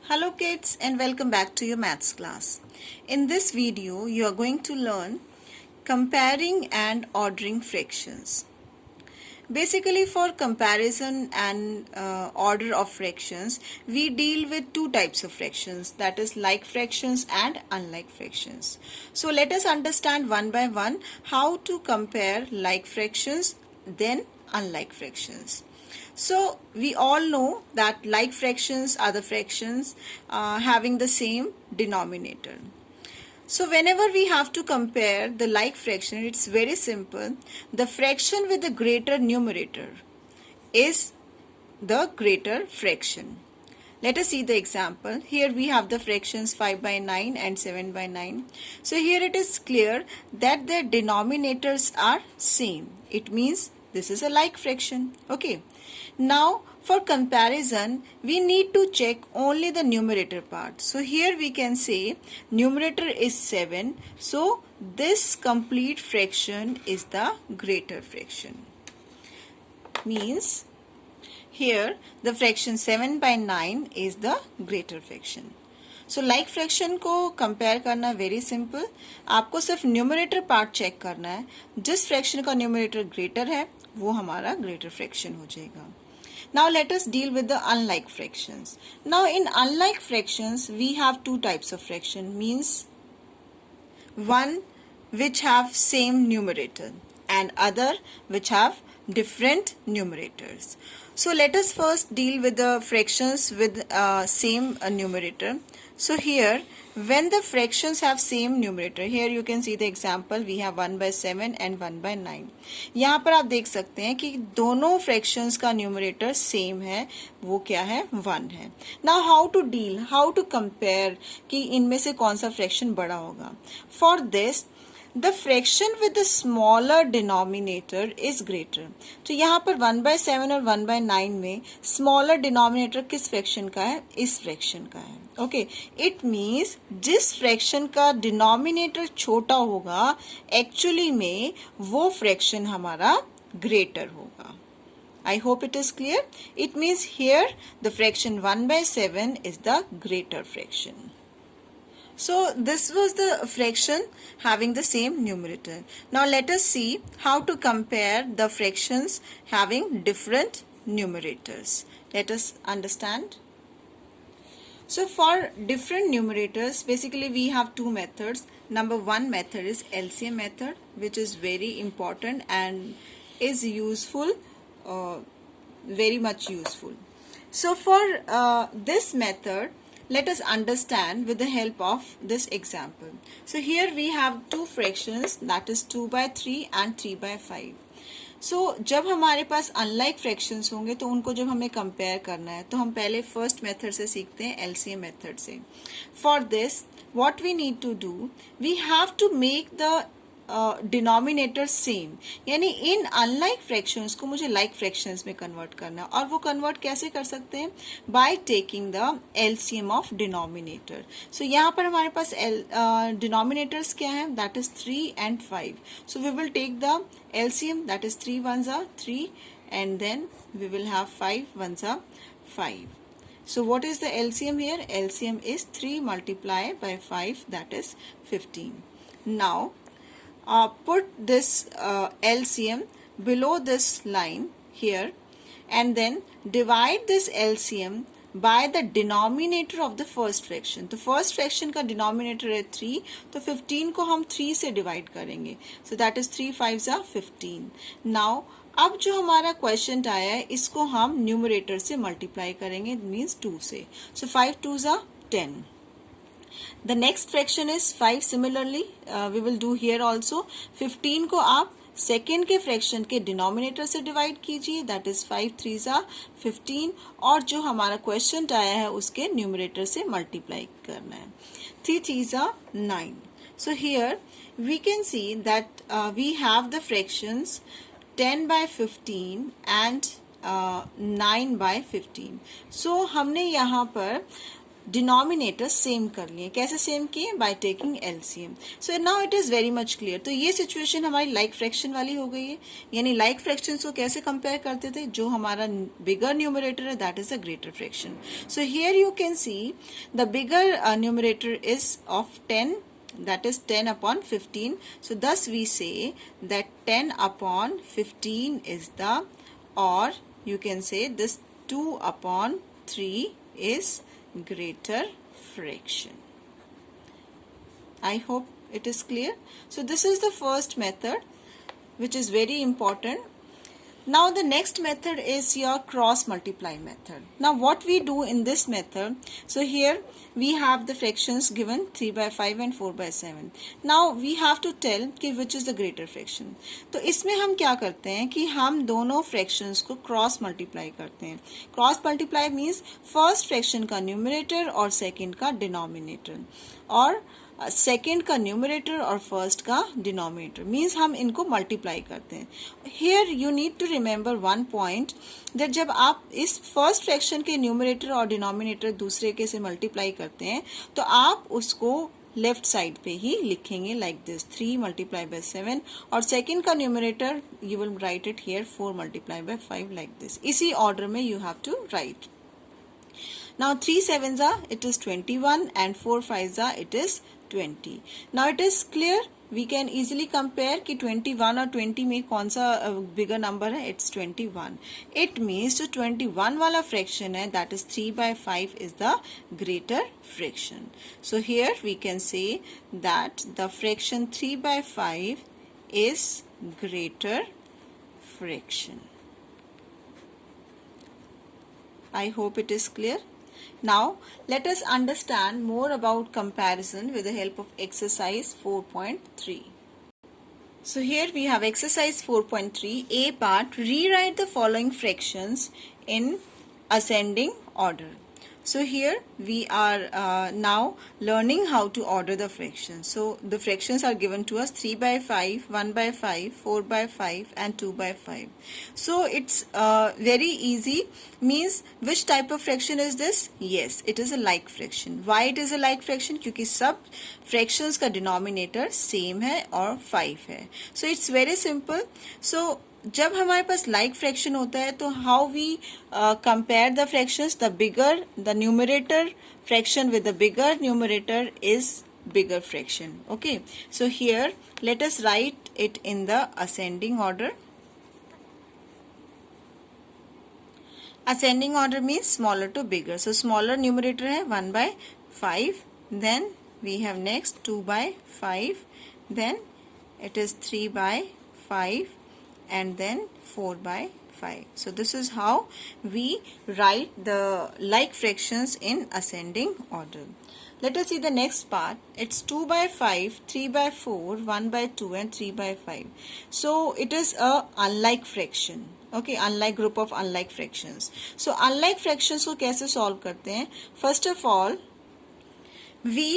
Hello kids and welcome back to your maths class. In this video you are going to learn comparing and ordering fractions. Basically for comparison and order of fractions we deal with two types of fractions, that is like fractions and unlike fractions. So let us understand one by one how to compare like fractions then unlike fractions. So we all know that like fractions are the fractions having the same denominator. So whenever we have to compare the like fraction, it's very simple. The fraction with the greater numerator is the greater fraction. Let us see the example. Here we have the fractions 5 by 9 and 7 by 9. So here it is clear that their denominators are same. It means this is a like fraction. Okay. Now for comparison we need to check only the numerator part. So here we can say numerator is 7. So this complete fraction is the greater fraction. Means here the fraction 7 by 9 is the greater fraction. So like fraction को compare करना very simple. आपको सिर्फ numerator part check करना है. जिस fraction का numerator greater है वो हमारा greater fraction हो जाएगा. Now let us deal with the unlike fractions. Now in unlike fractions we have two types of fraction, means one which have same numerator and other which have different numerators. So let us first deal with the fractions with same numerator. So here when the fractions have same numerator, here you can see the example, we have 1 by 7 and 1 by 9. यहाँ पर आप देख सकते हैं कि दोनों fractions का numerator same है, वो क्या है 1 है. Now how to deal, how to compare कि इनमें से कौन सा fraction बड़ा होगा. For this the fraction with the smaller denominator is greater. तो यहाँ पर 1 by 7 और 1 by 9 में smaller denominator किस fraction का है? इस fraction का है. Okay, it means जिस fraction का denominator छोटा होगा actually में वो fraction हमारा greater होगा. I hope it is clear. It means here the fraction 1 by 7 is the greater fraction. So this was the fraction having the same numerator. Now let us see how to compare the fractions having different numerators. Let us understand. So for different numerators, basically we have two methods. Number one method is LCM method, which is very important and is useful, very much useful. So for this method, let us understand with the help of this example. So here we have two fractions, that is 2 by 3 and 3 by 5. So जब हमारे पास unlike fractions होंगे तो उनको जब हमें compare करना है तो हम पहले first method से सीखते हैं, LCM method से. For this what we need to do, we have to make the denominator same, यानी इन अनलाइक फ्रैक्शंस को मुझे लाइक फ्रैक्शंस में कन्वर्ट करना है. और वो कन्वर्ट कैसे कर सकते हैं? By taking the LCM of denominator. So यहाँ पर हमारे पास डिनोमिनेटर्स क्या है? That is 3 and 5. So we will take the LCM, that is 3 ones are 3 and then we will have 5 ones are 5. So what is the LCM here? LCM is 3 multiplied by 5, that is 15. Now put this LCM below this line here and then divide this LCM by the denominator of the first fraction. तो first fraction का denominator है 3, तो 15 को हम 3 से divide करेंगे. So that is 3 5s are 15. Now अब जो हमारा क्वेश्चन आया है इसको हम न्यूमरेटर से मल्टीप्लाई करेंगे, मीन्स 2 से. So 5 2s are 10. The next fraction is 5. Similarly we will do here also. 15 को आप सेकेंड के फ्रैक्शन के डिनोमिनेटर से डिवाइड कीजिए, दैट इज 5 3s are 15, और जो हमारा क्वेश्चन आया है उसके न्यूमरेटर से मल्टीप्लाई करना है. 3 3s are 9. So here we can see that we have the fractions 10 by 15 and 9 by 15. So हमने यहाँ पर डिनोमिनेटर सेम कर लिए. कैसे सेम किए? By taking LCM. So now it is very much clear. तो ये सिचुएशन हमारी लाइक फ्रैक्शन वाली हो गई है. यानी लाइक फ्रैक्शंस को कैसे कंपेयर करते थे? जो हमारा बिगर न्यूमरेटर है that is a greater fraction. So here you can see the bigger numerator is of 10, that is 10 upon 15. So thus we say that 10 upon 15 is the, or you can say this 2 upon 3 is greater fraction. I hope it is clear. So this is the first method which is very important. Now the next method is your cross multiply method. Now what we do in this method, so here we have the fractions given 3 by 5 and 4 by 7. Now we have to tell कि which is the greater fraction. तो इसमें हम क्या करते हैं कि हम दोनों fractions को cross multiply करते हैं. Cross multiply means first fraction का numerator और second का denominator, और सेकेंड का न्यूमरेटर और फर्स्ट का डिनोमिनेटर, मीन्स हम इनको मल्टीप्लाई करते हैं. Here you need to remember one point, that जब आप इस फर्स्ट फ्रैक्शन के न्यूमरेटर और डिनोमिनेटर दूसरे के से मल्टीप्लाई करते हैं तो आप उसको लेफ्ट साइड पे ही लिखेंगे लाइक दिस 3 मल्टीप्लाई बाय 7, और सेकेंड का numerator you will write it here 4 multiply by 5 like this. इसी ऑर्डर में you have to write. Now 3 sevens are, it is 21, and 4 fives are, it is 20. Now it is clear, we can easily compare कि 21 और 20 में कौन सा bigger number है? It's 21. It means जो 21 वाला फ्रैक्शन है that is 3 by 5 is the greater fraction. So here we can say that the fraction 3 by 5 is greater fraction. I hope it is clear. Now let us understand more about comparison with the help of exercise 4.3. So here we have exercise 4.3. A part, rewrite the following fractions in ascending order. So here we are now learning how to order the fractions. So the fractions are given to us 3 by 5, 1 by 5, 4 by 5 and 2 by 5. So it's very easy. Means which type of fraction is this? Yes, it is a like fraction. Why it is a like fraction? क्योंकि सब fractions का denominator same है और 5 है. So it's very simple. So जब हमारे पास like fraction होता है तो how we compare the fractions, the bigger the numerator fraction with the bigger numerator is bigger fraction. Okay, so here let us write it in the ascending order. Ascending order means smaller to bigger. So smaller numerator है 1 by 5, then we have next 2 by 5, then it is 3 by 5 and then 4 by 5. So this is how we write the like fractions in ascending order. Let us see the next part. It's 2 by 5, 3 by 4, 1 by 2 and 3 by 5. So it is a unlike fraction. Okay, unlike group of unlike fractions. So unlike fractions को कैसे solve करते हैं? First of all, we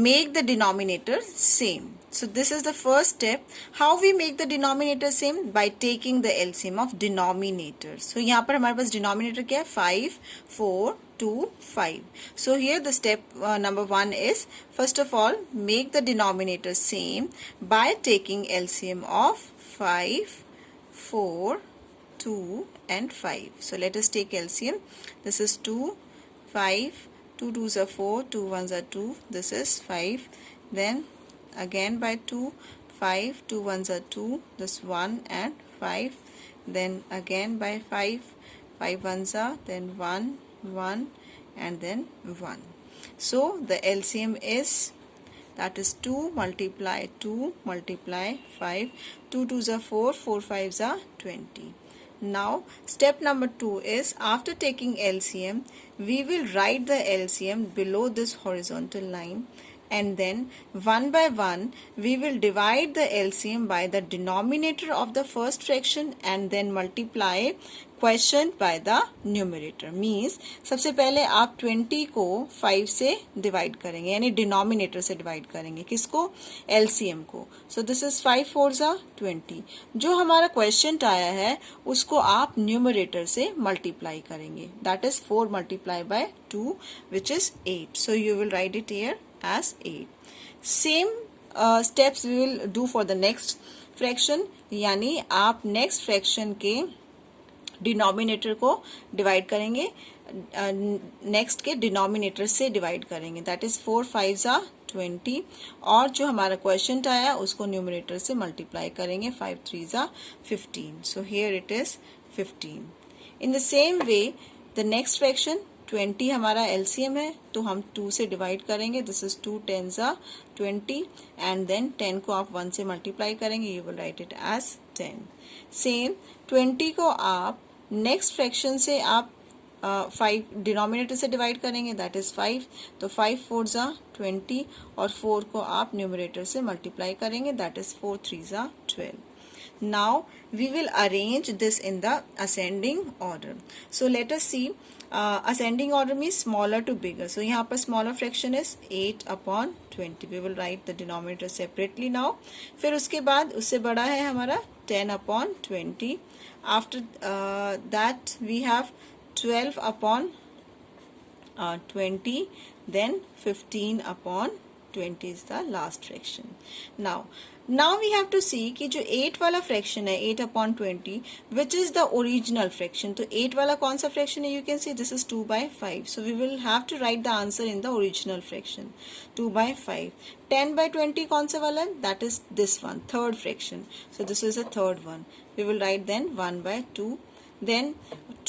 make the denominator same. So this is the first step. How we make the denominator same? By taking the LCM of denominators. So यहाँ पर हमारे पास denominator क्या है? 5, 4, 2, 5. So here the step number 1 is, first of all, make the denominator same by taking LCM of 5, 4, 2 and 5. So let us take LCM. This is 2, 5, 2 2s are 4, 2 1s are 2, this is 5, then again by 2, 5, 2 1s are 2, this 1 and 5, then again by 5, 5 1s are, then 1, 1 and then 1. So the LCM is, that is 2 multiply 2 multiply 5, 2 2s are 4, 4 5s are 20. Now step number 2 is, after taking LCM we will write the LCM below this horizontal line and then one by one we will divide the LCM by the denominator of the first fraction and then multiply question by the numerator. Means सबसे पहले आप 20 को 5 से divide करेंगे, यानी denominator से divide करेंगे. किसको? एलसीएम को. सो दिस इज 5 4 जा 20. जो हमारा क्वेश्चन आया है उसको आप न्यूमरेटर से मल्टीप्लाई करेंगे. That is 4 multiply by 2 which is 8. So you will write it here as 8. Same steps we will do for the next fraction. यानी आप नेक्स्ट फ्रैक्शन के डिनोमिनेटर को डिवाइड करेंगे, नेक्स्ट के डिनोमिनेटर से डिवाइड करेंगे. दैट इज 4 5 जा 20. और जो हमारा क्वेश्चन आया उसको न्यूमरेटर से मल्टीप्लाई करेंगे. 5 3 जा 15. So here it is 15. In the same way the next fraction 20 हमारा एलसीएम है तो हम 2 से डिवाइड करेंगे. दिस इज 2 10 जा 20 एंड देन 10 को आप 1 से मल्टीप्लाई करेंगे. You will write it as 10. Same 20 को आप नेक्स्ट फ्रैक्शन से आप 5 डिनोमिनेटर से डिवाइड करेंगे. That is 5. तो 5 4 जा 20 और 4 को आप न्यूमरेटर से मल्टीप्लाई करेंगे. दैट इज 4 3 जा 12. Now we will arrange this in the ascending order. So let us see. Ascending order means smaller to bigger. So यहाँ पर smaller fraction is 8 upon 20. We will write the denominator separately now. फिर उसके बाद उससे बड़ा है हमारा 10 upon 20. After that we have 12 upon 20. Then 15 upon 20 is the last fraction. Now we have to see कि जो 8 वाला फ्रैक्शन है 8 upon 20 which is the original fraction. तो 8 वाला कौन सा फ्रैक्शन है? You can see this is 2 by 5. So we will have to write the answer in the original fraction. 2 by 5. 10 by 20 कौन सा वाला है? That is this one, third fraction. So this is the third one. We will write then 1 by 2. Then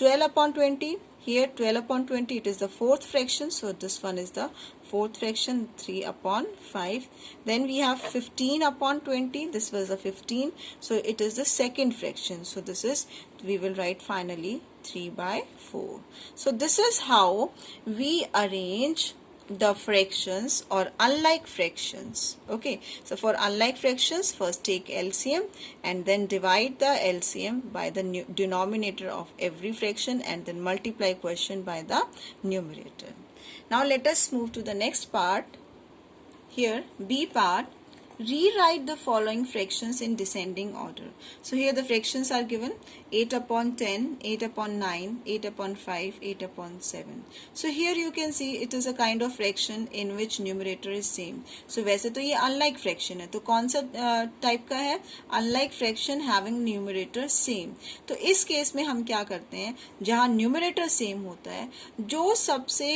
12 upon 20. Here 12 upon 20 it is the fourth fraction. So this one is the fourth fraction, 3 upon 5. Then we have 15 upon 20. This was the 15. So it is the second fraction. So this is, we will write finally 3 by 4. So this is how we arrange the fractions or unlike fractions. Okay, so for unlike fractions, first take LCM and then divide the LCM by the denominator of every fraction and then multiply quotient by the numerator. Now let us move to the next part. Here B part, rewrite the following fractions in descending order. So here the fractions are given: 8 upon 10, 8 upon 9, 8 upon 5, 8 upon 7. So here you can see it is a kind of fraction in which numerator is same. So वैसे तो ये unlike fraction है, तो कौन सा type का है? Unlike fraction having numerator same. तो इस केस में हम क्या करते हैं, जहाँ numerator same होता है, जो सबसे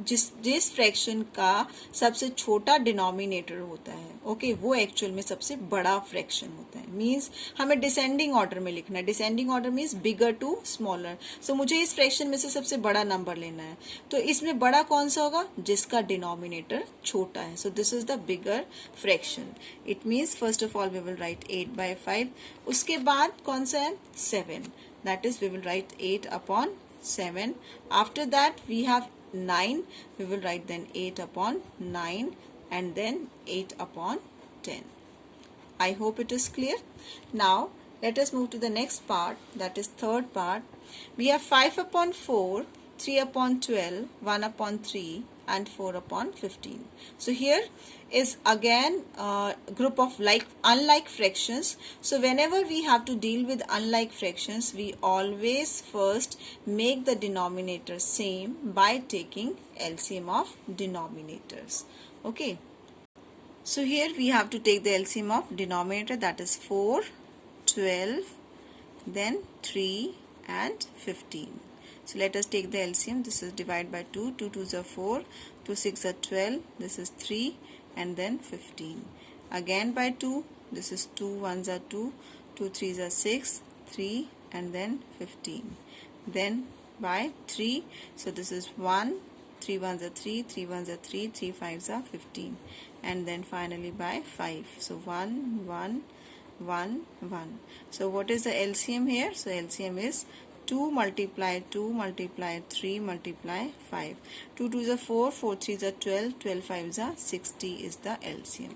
जिस फ्रैक्शन का सबसे छोटा डिनोमिनेटर होता है, ओके, वो एक्चुअल में सबसे बड़ा फ्रैक्शन होता है. मींस हमें डिसेंडिंग ऑर्डर में लिखना है. Descending order means bigger to smaller. So मुझे इस फ्रैक्शन में से सबसे बड़ा नंबर लेना है, तो इसमें बड़ा कौन सा होगा? जिसका डिनोमिनेटर छोटा है. So this is the bigger fraction. It means first of all we will write 8 by 5. उसके बाद कौन सा है? 7. That is we will write 8 upon 7. After that we have 9. We will write then 8 upon 9 and then 8 upon 10. I hope it is clear. Now let us move to the next part, that is third part. We have 5 upon 4, 3 upon 12, 1 upon 3 and 4 upon 15. So here is again a group of unlike fractions. So whenever we have to deal with unlike fractions, we always first make the denominator same by taking LCM of denominators. Okay. So here we have to take the LCM of denominator, that is 4, 12, then 3 and 15. So let us take the LCM. This is divided by 2. 2 2s are 4. 2 6 are 12. This is 3 and then 15. Again by 2. This is 2 1s are 2. 2 3s are 6. 3 and then 15. Then by 3. So this is 1. 3 1s are 3. 3 1s are 3. 3 5s are 15. And then finally by 5. So 1 1 1 1. So what is the LCM here? So LCM is 2 multiply 2 multiply 3 multiply 5. 2 2 is a 4, 4 3 is a 12, 12 5 is a 60 is the LCM.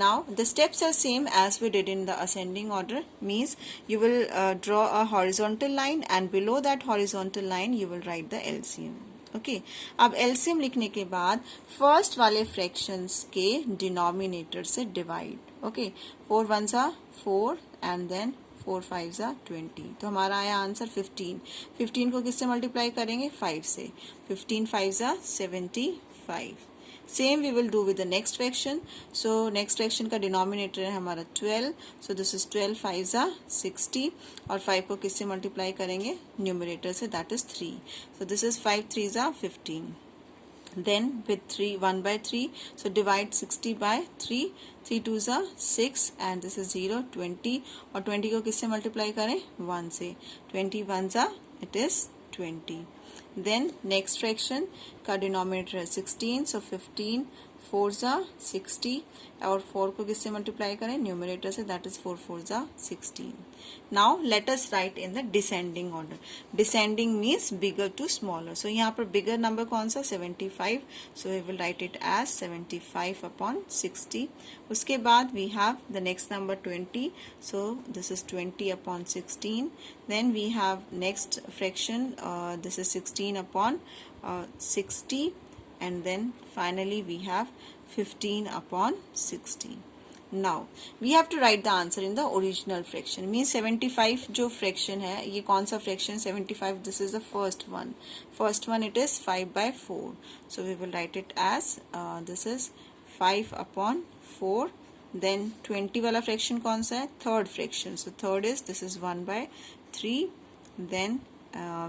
Now the steps are same as we did in the ascending order, means you will draw a horizontal line and below that horizontal line you will write the LCM. Okay अब LCM लिखने के बाद first वाले fractions के denominator से divide. Okay 4 1 सा 4 and then 4 5 सा 20. तो हमारा आया आंसर 15. 15 को किससे मल्टीप्लाई करेंगे 5 से. 15 5 सा 75. Same we will do with the next fraction. So next fraction का डिनोमिनेटर है हमारा 12. सो दिस इज 12 5 सा 60 और 5 को किससे मल्टीप्लाई करेंगे न्यूमरेटर से, that is 3. So this is 5 3 सा 15. Then with 3 1 by 3, so divide 60 by 3. 3 2 सा 6 and this is 0 20 और 20 को किससे मल्टीप्लाई करें 1 से. 21 सा it is 20. Then next fraction का डिनोमिनेटर है 16, so 15 4 सा 60 और 4 को किससे मल्टीप्लाई करें न्यूमरेटर से, दैट इज 4 4 सा 16. Now let us write in the descending order. Descending means bigger to smaller. So यहाँ पर बिगर नंबर कौन सा 75. So we will write it as 75 upon 60. उसके बाद we have the next number 20. So this is 20 upon 16. Then we have next fraction, this is 16 upon 60. And then finally we have 15 upon 60. Now we have to write the answer in the original fraction. Means 75 जो fraction है ये कौन सा fraction 75. This is the first one. First one it is 5 by 4. So we will write it as this is 5 upon 4. Then 20 वाला fraction कौन सा है third fraction. So third is this is 1 by 3. Then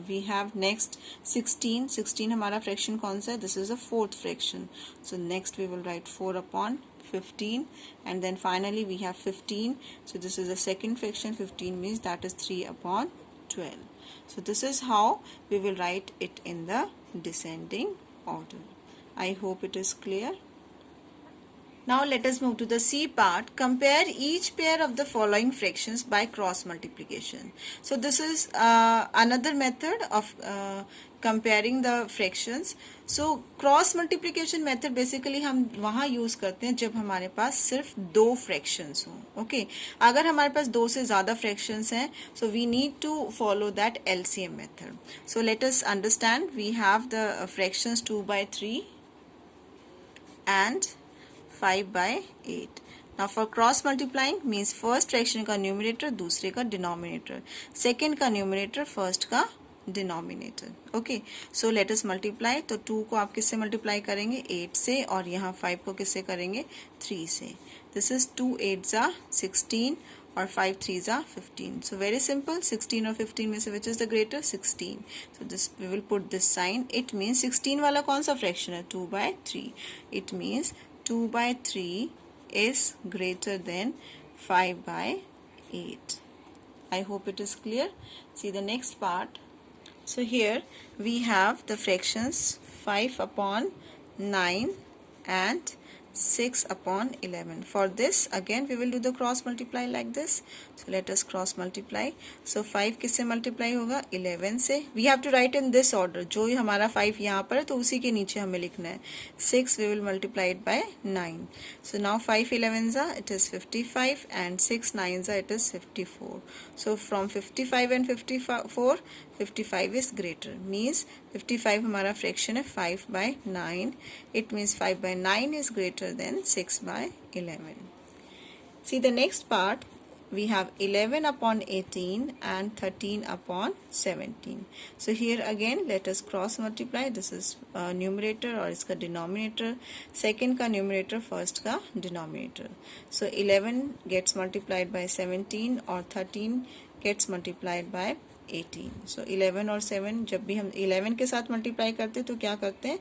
we have next 16. 16 हमारा fraction कौन सा है, this is a fourth fraction. So next we will write 4 upon 15 and then finally we have 15. So this is the second fraction. 15 means that is 3 upon 12. So this is how we will write it in the descending order. I hope it is clear. Now let us move to the C part. Compare each pair of the following fractions by cross multiplication. So this is another method of comparing the fractions. So cross multiplication method basically हम वहाँ use करते हैं जब हमारे पास सिर्फ 2 fractions हों. Okay, अगर हमारे पास 2 से ज़्यादा fractions हैं, so we need to follow that LCM method. So let us understand. We have the fractions 2 by 3 and 5 by 8. Now for cross multiplying means first fraction का न्यूमरेटर दूसरे का डिनोमिनेटर, सेकेंड का numerator first का denominator. Okay so let us multiply. तो 2 को आप किससे multiply करेंगे 8 से और यहाँ 5 को किससे करेंगे 3 से. दिस इज 2 8 जा 16 और 5 3 जा 15. So very simple. 16 और 15 में से which is the greater 16. So this we will put this sign. It means 16 वाला कौन सा फ्रैक्शन है 2 by 3. इट मीन्स 2 by 3 is greater than 5 by 8. I hope it is clear. See the next part. So here we have the fractions 5 upon 9 and 6 upon 11. For this again we will do the cross multiply like this. So let us cross multiply. So 5 किससे multiply होगा 11 से. We have to write in this order. जो हमारा 5 यहाँ पर है तो उसी के नीचे हमें लिखना है. 6 we will multiply it by 9. So now 5 11 it is 55 and 6 9 it is 54. So from 55 and 54 55 is greater. Means 55 हमारा fraction है 5 by 9. It means 5 by 9 is greater than 6 by 11. See the next part. We have 11 upon 18 and 13 upon 17. So here again let us cross multiply. This is numerator और इसका denominator. Second का numerator, first का denominator. So 11 gets multiplied by 17 और 13 gets multiplied by 18. So 11 और 7 जब भी हम 11 के साथ मल्टीप्लाई करते हैं तो क्या करते हैं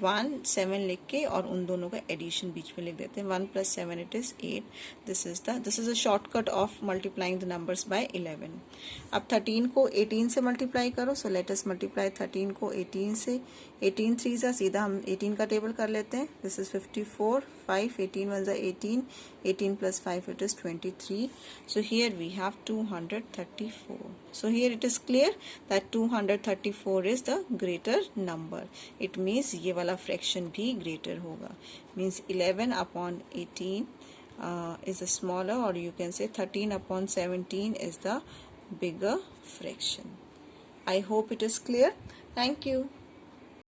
1 7 लिख के और उन दोनों का एडिशन बीच में लिख देते हैं. 1 + 7 it is 8. This is a shortcut of multiplying the numbers by 11. अब 13 को 18 से मल्टीप्लाई करो. So let us multiply 13 को 18 से. 18 3 से सीधा हम 18 का टेबल कर लेते हैं. This is 54. 5 18 1 18. 18 + 5 it is 23. So here we have 234. So here it is clear that 234 is the greater number. It means ये वाला fraction भी greater होगा. Means 11 upon 18 is a smaller, or you can say 13 upon 17 is the bigger fraction. I hope it is clear. Thank you.